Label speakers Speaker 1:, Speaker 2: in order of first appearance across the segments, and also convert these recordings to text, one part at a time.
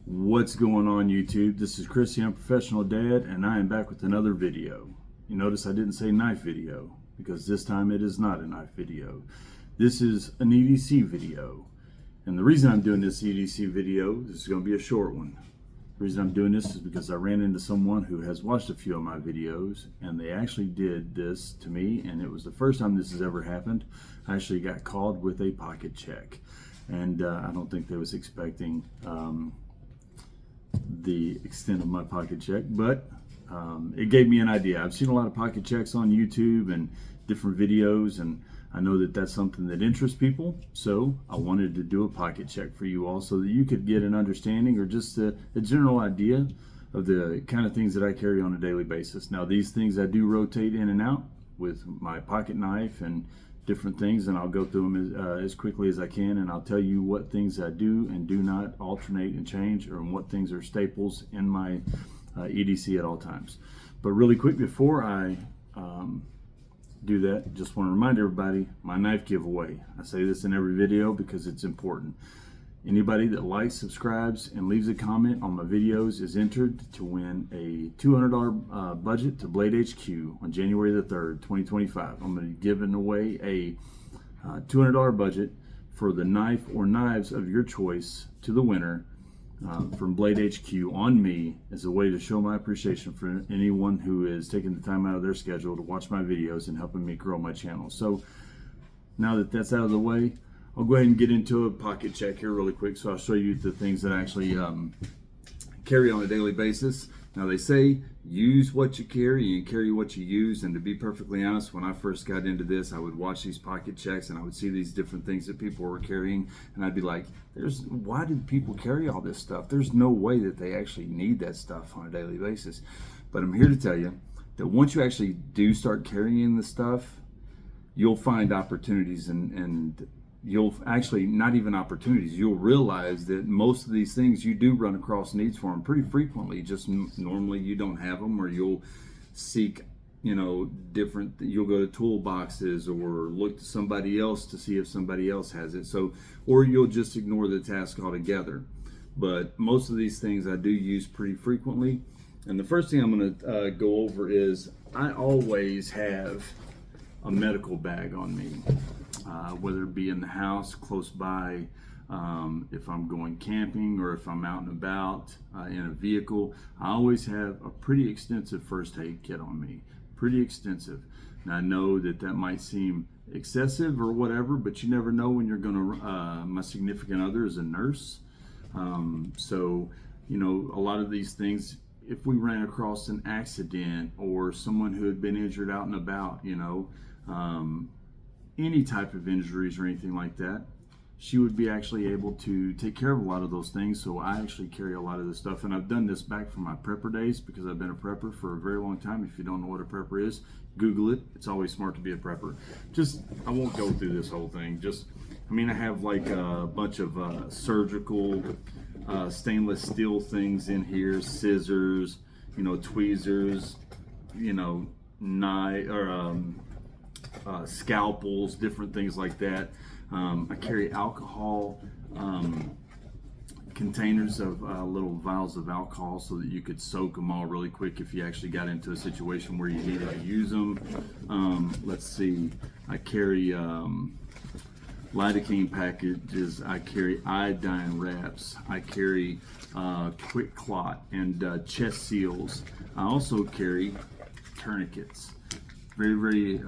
Speaker 1: What's going on YouTube? This is Chris, the Unprofessional Dad, and I am back with another video. You notice I didn't say knife video because this time it is not a knife video. This is an EDC video. And the reason I'm doing this EDC video, this is going to be a short one. The reason I'm doing this is because I ran into someone who has watched a few of my videos and they actually did this to me, and it was the first time this has ever happened. I actually got called with a pocket check, and I don't think they was expecting the extent of my pocket check, but it gave me an idea. I've seen a lot of pocket checks on YouTube and different videos, and I know that that's something that interests people, so I wanted to do a pocket check for you all so that you could get an understanding or just a general idea of the kind of things that I carry on a daily basis. Now, these things I do rotate in and out with my pocket knife and different things, and I'll go through them as quickly as I can, and I'll tell you what things I do and do not alternate and change, or what things are staples in my EDC at all times. But really quick, before I do that, just want to remind everybody my knife giveaway. I say this in every video because it's important. Anybody that likes, subscribes, and leaves a comment on my videos is entered to win a $200 budget to Blade HQ on January the 3rd, 2025. I'm going to be giving away a $200 budget for the knife or knives of your choice to the winner from Blade HQ on me, as a way to show my appreciation for anyone who is taking the time out of their schedule to watch my videos and helping me grow my channel. So now that that's out of the way, I'll go ahead and get into a pocket check here really quick. So I'll show you the things that I actually carry on a daily basis. Now, they say use what you carry and carry what you use. And to be perfectly honest, when I first got into this, I would watch these pocket checks and I would see these different things that people were carrying, and I'd be like, why did people carry all this stuff? There's no way that they actually need that stuff on a daily basis. But I'm here to tell you that once you actually do start carrying the stuff, you'll find opportunities, and you'll actually, not even opportunities, you'll realize that most of these things you do run across needs for them pretty frequently. Just normally you don't have them, or you'll seek, different, you'll go to toolboxes or look to somebody else to see if somebody else has it. So, or you'll just ignore the task altogether. But most of these things I do use pretty frequently. And the first thing I'm going to go over is I always have a medical bag on me. Whether it be in the house, close by, if I'm going camping, or if I'm out and about in a vehicle, I always have a pretty extensive first aid kit on me. Pretty extensive. Now, I know that might seem excessive or whatever, but you never know when you're going to, my significant other is a nurse. So, a lot of these things, if we ran across an accident or someone who had been injured out and about, any type of injuries or anything like that, she would be actually able to take care of a lot of those things. So I actually carry a lot of this stuff, and I've done this back from my prepper days because I've been a prepper for a very long time. If you don't know what a prepper is, Google it. It's always smart to be a prepper. I won't go through this whole thing. I have like a bunch of surgical stainless steel things in here, scissors, tweezers, knife, or scalpels, different things like that. I carry alcohol containers of little vials of alcohol so that you could soak them all really quick if you actually got into a situation where you needed to use them. Let's see, I carry lidocaine packages, I carry iodine wraps, I carry quick clot and chest seals. I also carry tourniquets. Very, very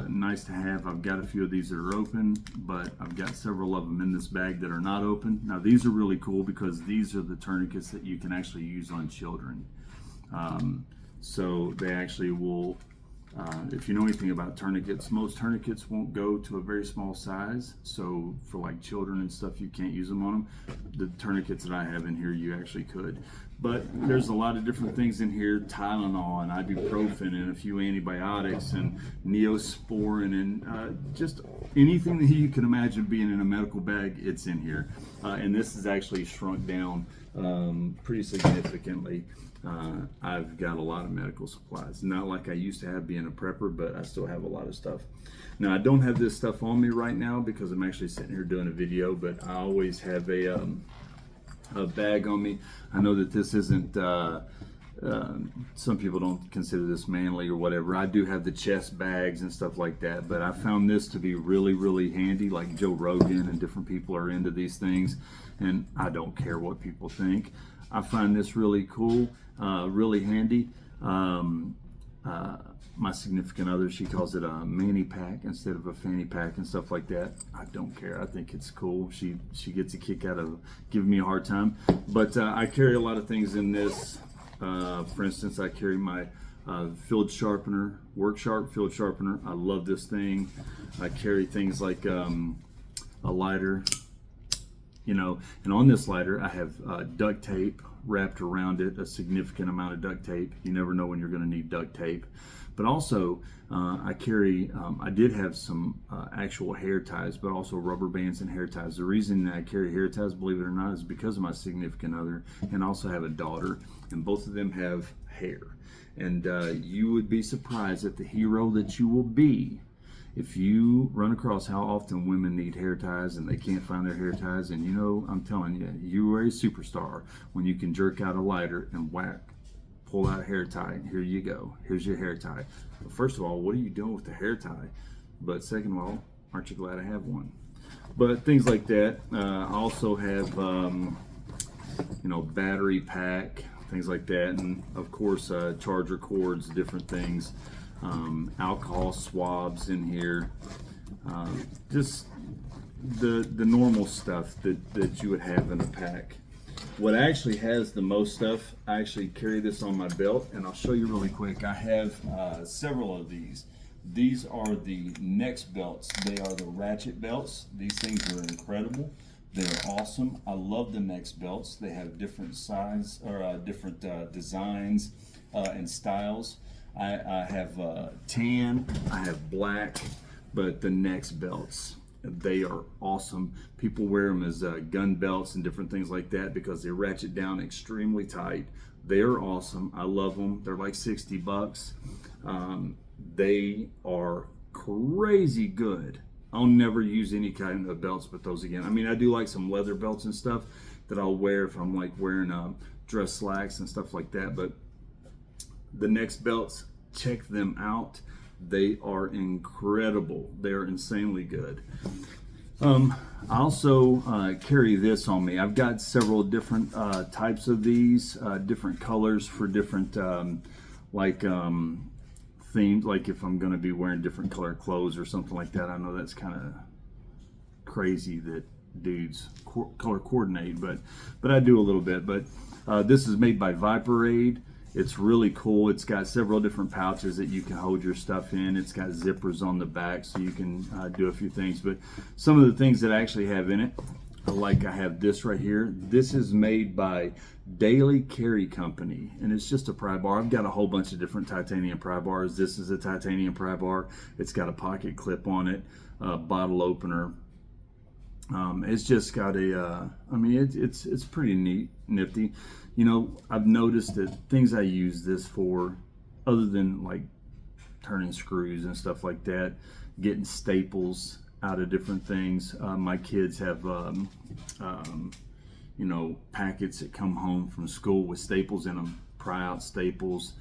Speaker 1: nice to have. I've got a few of these that are open, but I've got several of them in this bag that are not open. Now, these are really cool because these are the tourniquets that you can actually use on children. So they actually will, if you know anything about tourniquets, most tourniquets won't go to a very small size. So for like children and stuff, you can't use them on them. The tourniquets that I have in here, you actually could. But there's a lot of different things in here: Tylenol and ibuprofen and a few antibiotics and Neosporin and just anything that you can imagine being in a medical bag, it's in here. And this is actually shrunk down pretty significantly. I've got a lot of medical supplies. Not like I used to have being a prepper, but I still have a lot of stuff. Now, I don't have this stuff on me right now because I'm actually sitting here doing a video, but I always have a bag on me. I know that this isn't, some people don't consider this manly or whatever. I do have the chest bags and stuff like that, but I found this to be really, really handy. Like Joe Rogan and different people are into these things, and I don't care what people think. I find this really cool, really handy. My significant other, she calls it a manny pack instead of a fanny pack and stuff like that. I don't care. I think it's cool. She gets a kick out of giving me a hard time. But I carry a lot of things in this. For instance, I carry my field sharpener, Work Sharp field sharpener. I love this thing. I carry things like a lighter, you know, and on this lighter I have duct tape wrapped around it, a significant amount of duct tape. You never know when you're going to need duct tape. But also I carry, I did have some actual hair ties, but also rubber bands and hair ties. The reason that I carry hair ties, believe it or not, is because of my significant other, and I also have a daughter, and both of them have hair. And you would be surprised at the hero that you will be if you run across how often women need hair ties and they can't find their hair ties. And you know, I'm telling you, you are a superstar when you can jerk out a lighter and whack, pull out a hair tie. Here you go. Here's your hair tie. Well, first of all, what are you doing with the hair tie? But second of all, aren't you glad I have one? But things like that. I also have, you know, battery pack, things like that, and of course charger cords, different things. Alcohol swabs in here, just the normal stuff that you would have in a pack. What actually has the most stuff, I actually carry this on my belt, and I'll show you really quick. I have several of these. These are the next belts. They are the ratchet belts. These things are incredible. They're awesome. I love the next belts. They have different size or different designs and styles. I have tan, I have black, but the next belts, they are awesome. People wear them as gun belts and different things like that because they ratchet down extremely tight. They are awesome. I love them. They're like 60 bucks. They are crazy good. I'll never use any kind of belts but those again. I mean, I do like some leather belts and stuff that I'll wear if I'm like wearing dress slacks and stuff like that, but the next belts, check them out. They are incredible. They're insanely good. I also carry this on me. I've got several different types of these, different colors for different themes. Like if I'm going to be wearing different color clothes or something like that. I know that's kind of crazy that dudes color coordinate, but I do a little bit. But this is made by Viperade. It's really cool. It's got several different pouches that you can hold your stuff in. It's got zippers on the back so you can do a few things. But some of the things that I actually have in it, like I have this right here. This is made by Daily Carry Company, and it's just a pry bar. I've got a whole bunch of different titanium pry bars. This is a titanium pry bar. It's got a pocket clip on it, a bottle opener. It's just got a, I mean, it's pretty neat, nifty. You know, I've noticed that things I use this for, other than like turning screws and stuff like that, getting staples out of different things. My kids have, you know, packets that come home from school with staples in them, pry out staples,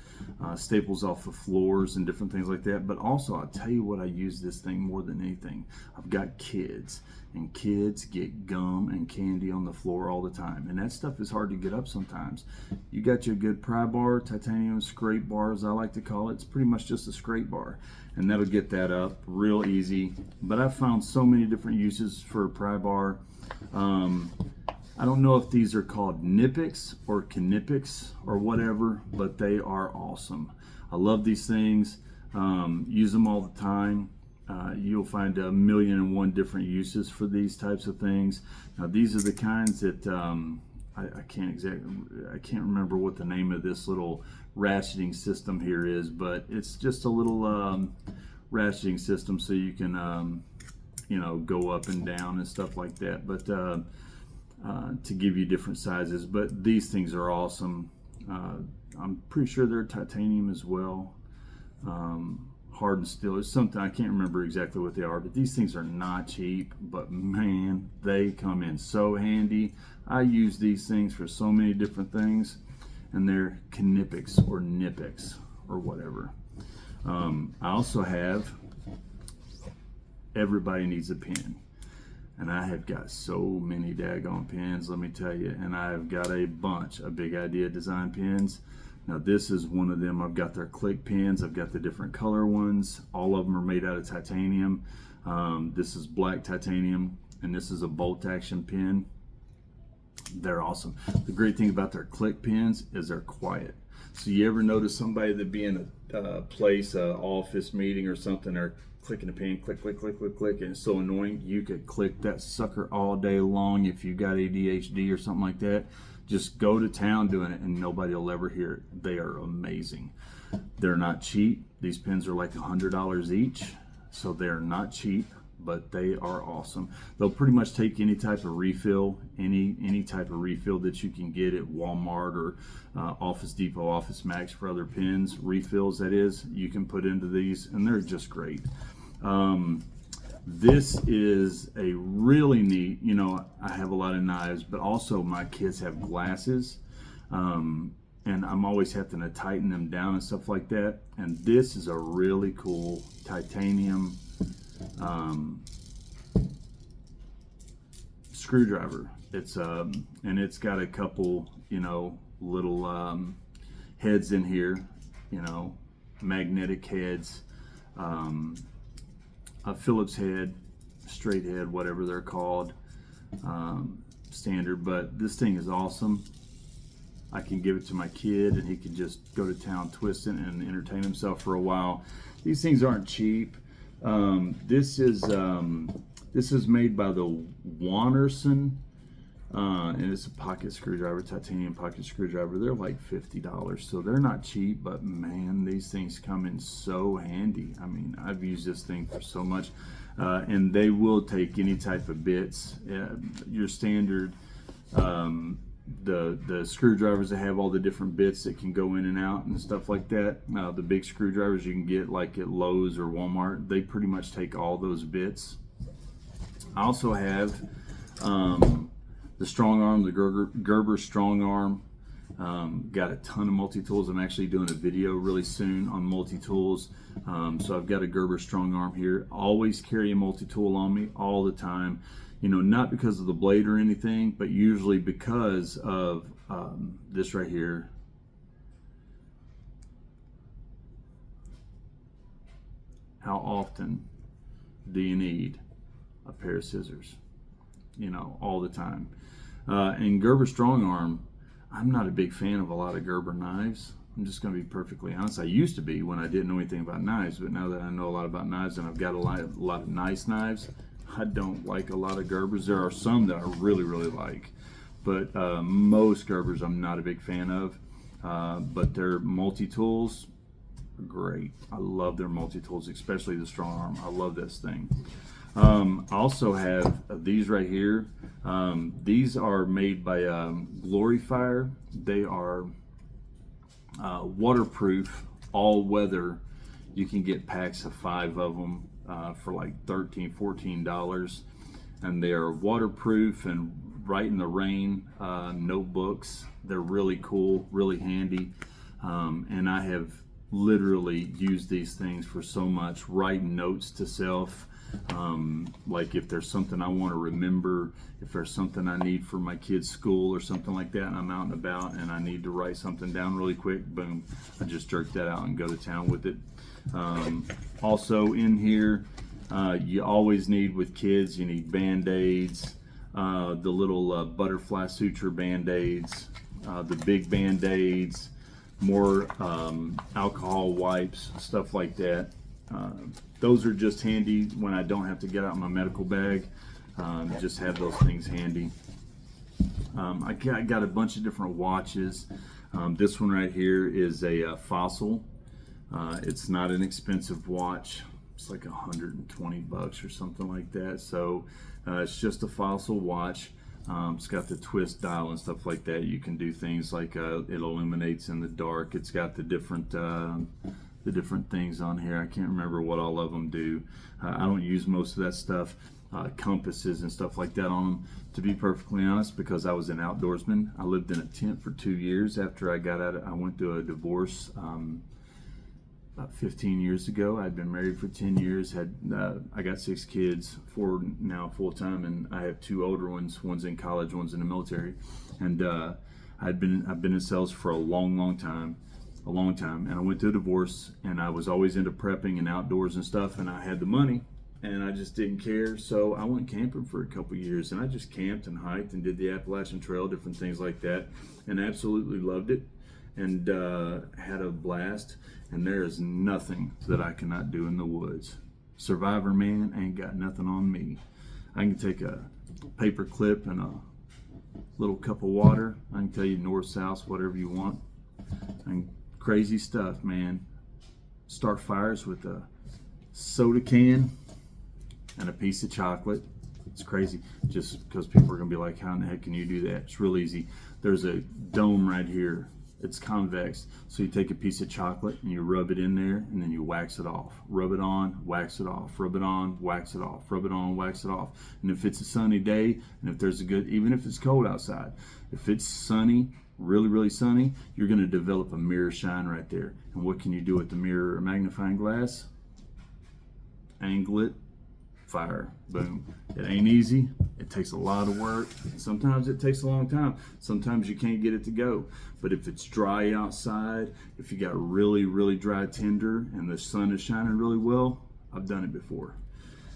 Speaker 1: staples off the floors and different things like that. But also, I'll tell you what I use this thing more than anything. I've got kids, and kids get gum and candy on the floor all the time, and that stuff is hard to get up sometimes. You got your good pry bar, titanium scrape bar as I like to call it. It's pretty much just a scrape bar, and that'll get that up real easy. But I've found so many different uses for a pry bar. I don't know if these are called Knipex or Knipex or whatever, but they are awesome. I love these things. Use them all the time. You'll find 1,000,001 different uses for these types of things. Now these are the kinds that I can't remember what the name of this little ratcheting system here is, but it's just a little ratcheting system so you can you know, go up and down and stuff like that. But to give you different sizes, but these things are awesome. I'm pretty sure they're titanium as well. hardened steel. It's something, I can't remember exactly what they are, but these things are not cheap, but man, they come in so handy. I use these things for so many different things, and they're Knipex or Knipex or whatever. I also have Everybody Needs a Pen, and I have got so many daggone pens, let me tell you, and I've got a bunch of Big Idea design pens. Now this is one of them. I've got their click pens. I've got the different color ones. All of them are made out of titanium. This is black titanium, and this is a bolt action pen. They're awesome. The great thing about their click pens is they're quiet. So you ever notice somebody that be in a place, an office meeting or something, they're clicking a pen, click, click, click, click, click, and it's so annoying. You could click that sucker all day long if you got ADHD or something like that. Just go to town doing it and nobody will ever hear it. They are amazing. They're not cheap. These pens are like $100 each, so they're not cheap, but they are awesome. They'll pretty much take any type of refill, any type of refill that you can get at Walmart or Office Depot, Office Max for other pens, refills that is, you can put into these, and they're just great. This is a really neat, you know, I have a lot of knives, but also my kids have glasses, and I'm always having to tighten them down and stuff like that. And this is a really cool titanium screwdriver. It's and it's got a couple, you know, little heads in here, you know, magnetic heads, a Phillips head, straight head, whatever they're called, standard. But this thing is awesome. I can give it to my kid and he can just go to town twisting and entertain himself for a while. These things aren't cheap. This is made by the Wanderson, and it's a pocket screwdriver, titanium pocket screwdriver. They're like $50, so they're not cheap, but man, these things come in so handy. I mean, I've used this thing for so much, and they will take any type of bits. Your standard, the screwdrivers that have all the different bits that can go in and out and stuff like that. The big screwdrivers you can get like at Lowe's or Walmart, they pretty much take all those bits. I also have the strong arm, the Gerber strong arm. Got a ton of multi-tools. I'm actually doing a video really soon on multi-tools. So I've got a Gerber strong arm here. Always carry a multi-tool on me all the time. You know, not because of the blade or anything, but usually because of this right here. How often do you need a pair of scissors? You know, all the time. And Gerber strong arm, I'm not a big fan of a lot of Gerber knives. I'm just going to be perfectly honest. I used to be when I didn't know anything about knives, but now that I know a lot about knives and I've got a lot of nice knives, I don't like a lot of Gerbers. There are some that I really, really like, but most Gerbers I'm not a big fan of. But their multi-tools are great. I love their multi-tools, especially the strong arm. I love this thing. I also have these right here. These are made by Glorifire. They are waterproof, all weather. You can get packs of 5 of them for like $13, $14, and they are waterproof and right in the rain notebooks. They're really cool, really handy, and I have literally used these things for so much, writing notes to self. Like if there's something I want to remember, if there's something I need for my kids' school or something like that, and I'm out and about and I need to write something down really quick, boom, I just jerk that out and go to town with it. Also in here, you always need, with kids, you need Band-Aids, the little butterfly suture Band-Aids, the big Band-Aids, more alcohol wipes, stuff like that. Those are just handy when I don't have to get out my medical bag. Just have those things handy. I got a bunch of different watches. This one right here is a Fossil. It's not an expensive watch. It's like $120 or something like that. So it's just a Fossil watch. It's got the twist dial and stuff like that. You can do things like it illuminates in the dark. It's got the different the different things on here. I can't remember what all of them do. I don't use most of that stuff, compasses and stuff like that on them, to be perfectly honest, because I was an outdoorsman. I lived in a tent for 2 years after I got out. I went through a divorce about 15 years ago. I'd been married for 10 years. I got 6 kids, 4 now full time, and I have 2 older ones. One's in college, one's in the military. And I've been in sales for a long time. And I went through a divorce, and I was always into prepping and outdoors and stuff, and I had the money, and I just didn't care. So I went camping for a couple years, and I just camped and hiked and did the Appalachian Trail, different things like that, and absolutely loved it, and had a blast. And there is nothing that I cannot do in the woods. Survivor man ain't got nothing on me. I can take a paper clip and a little cup of water. I can tell you north, south, whatever you want. And crazy stuff, man. Start fires with a soda can and a piece of chocolate. It's crazy, just because people are gonna be like, how in the heck can you do that? It's real easy. There's a dome right here. It's convex, so you take a piece of chocolate and you rub it in there, and then you wax it off. Rub it on, wax it off. Rub it on, wax it off. Rub it on, wax it off. And if it's a sunny day, and if there's a good, even if it's cold outside, if it's sunny, really sunny, you're going to develop a mirror shine right there. And what can you do with the mirror or magnifying glass? Angle it, fire, boom. It ain't easy. It takes a lot of work. Sometimes it takes a long time. Sometimes you can't get it to go. But if it's dry outside, if you got really dry tinder and the sun is shining really well, I've done it before,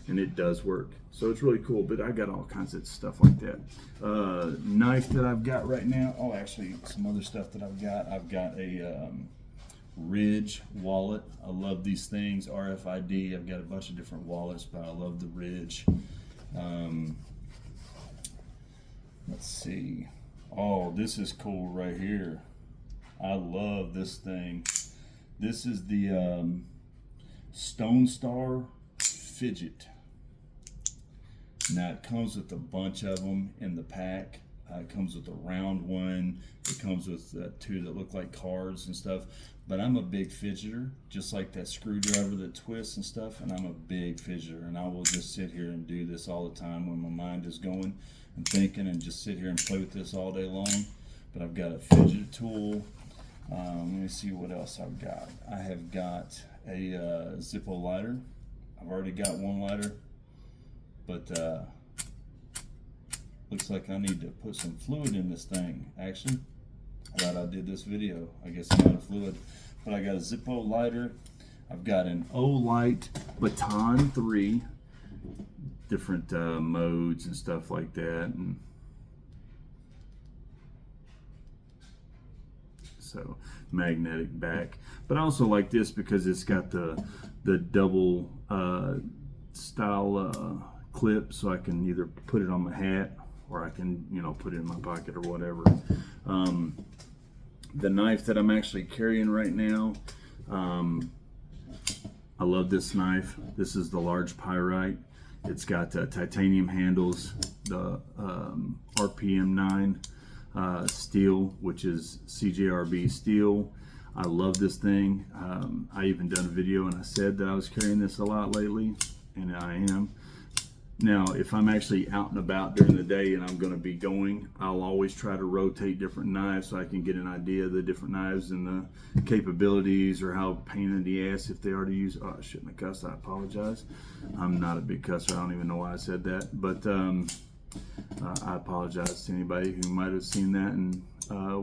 Speaker 1: and it does work. So it's really cool. But I got all kinds of stuff like that. Knife that I've got right now. Oh, actually, some other stuff that I've got. I've got a Ridge wallet. I love these things. RFID. I've got a bunch of different wallets, but I love the Ridge. Let's see. Oh, this is cool right here. I love this thing. This is the Stone Star Fidget. Now it comes with a bunch of them in the pack. It comes with a round one. It comes with 2 that look like cards and stuff. But I'm a big fidgeter, just like that screwdriver that twists and stuff. And I'm a big fidgeter, and I will just sit here and do this all the time when my mind is going and thinking, and just sit here and play with this all day long. But I've got a fidget tool. Let me see what else I've got. I have got a Zippo lighter. I've already got one lighter, but looks like I need to put some fluid in this thing. Actually, glad I did this video. I guess I'm out of fluid. But I got a Zippo lighter. I've got an Olight Baton 3, different modes and stuff like that. And so magnetic back. But I also like this because it's got the double style clip, so I can either put it on my hat, or I can, put it in my pocket or whatever. The knife that I'm actually carrying right now, I love this knife. This is the large pyrite. It's got titanium handles, the RPM 9 steel, which is CJRB steel. I love this thing. I even done a video and I said that I was carrying this a lot lately, and I am. Now, if I'm actually out and about during the day and I'm going to be going, I'll always try to rotate different knives so I can get an idea of the different knives and the capabilities, or how pain in the ass if they already use. Oh, I shouldn't have cussed. I apologize. I'm not a big cusser. I don't even know why I said that. But I apologize to anybody who might have seen that and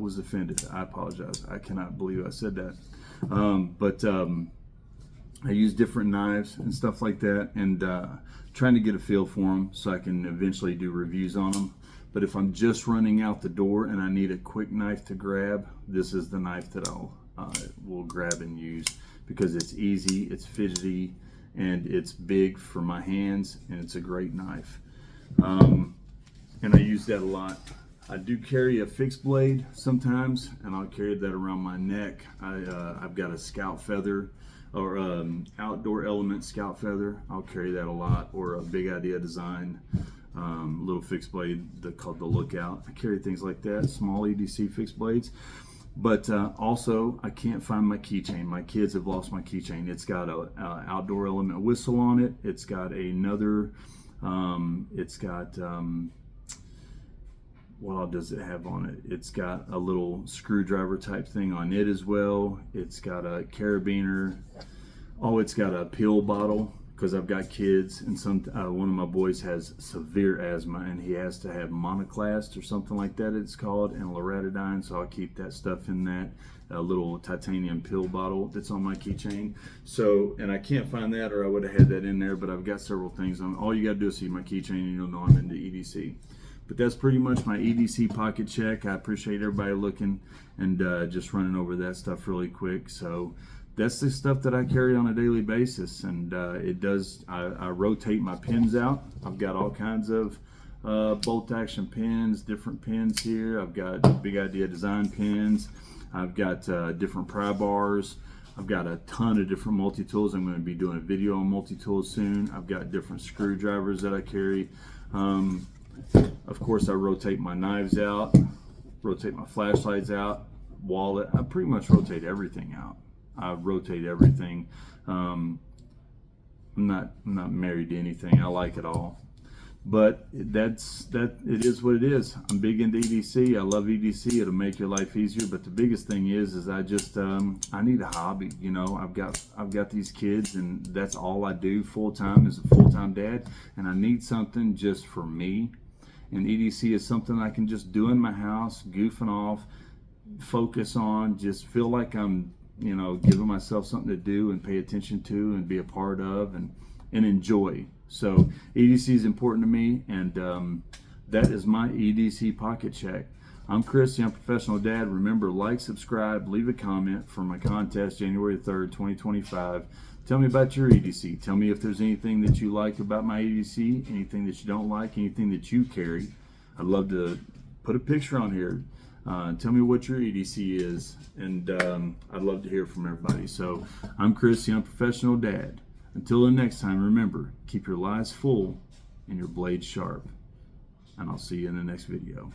Speaker 1: was offended. I apologize. I cannot believe I said that. I use different knives and stuff like that, and trying to get a feel for them so I can eventually do reviews on them. But if I'm just running out the door and I need a quick knife to grab, this is the knife that will grab and use, because it's easy, it's fidgety, and it's big for my hands, and it's a great knife. And I use that a lot. I do carry a fixed blade sometimes, and I'll carry that around my neck. I've got a scout feather, or outdoor element scout feather. I'll carry that a lot, or a Big Idea Design little fixed blade called the Lookout. I carry things like that, small EDC fixed blades. But also, I can't find my keychain. My kids have lost my keychain. It's got a outdoor element whistle on it. It's got another. What all does it have on it? It's got a little screwdriver type thing on it as well. It's got a carabiner. Oh, it's got a pill bottle, because I've got kids, and one of my boys has severe asthma, and he has to have monoclast or something like that it's called, and loratadine, so I'll keep that stuff in that little titanium pill bottle that's on my keychain. So, and I can't find that, or I would have had that in there, but I've got several things on. All you got to do is see my keychain and you'll know I'm into EDC. But that's pretty much my EDC pocket check. I appreciate everybody looking and just running over that stuff really quick. So that's the stuff that I carry on a daily basis, and I rotate my pins out. I've got all kinds of bolt action pins, different pins here. I've got Big Idea design pins. I've got different pry bars. I've got a ton of different multi-tools. I'm going to be doing a video on multi-tools soon. I've got different screwdrivers that I carry. Of course, I rotate my knives out, rotate my flashlights out, wallet. I pretty much rotate everything out. I rotate everything. I'm not married to anything. I like it all. But it is what it is. I'm big into EDC. I love EDC. It'll make your life easier. But the biggest thing is I just I need a hobby. You know, I've got these kids, and that's all I do full time as a full-time dad. And I need something just for me. And EDC is something I can just do in my house, goofing off, focus on, just feel like I'm, you know, giving myself something to do and pay attention to and be a part of and enjoy. So EDC is important to me, and that is my EDC pocket check. I'm Chris, Young Professional Dad. Remember, like, subscribe, leave a comment for my contest January 3rd, 2025. Tell me about your EDC. Tell me if there's anything that you like about my EDC, anything that you don't like, anything that you carry. I'd love to put a picture on here. Tell me what your EDC is, and I'd love to hear from everybody. So I'm Chris, Young Professional Dad. Until the next time, remember, keep your lives full and your blades sharp. And I'll see you in the next video.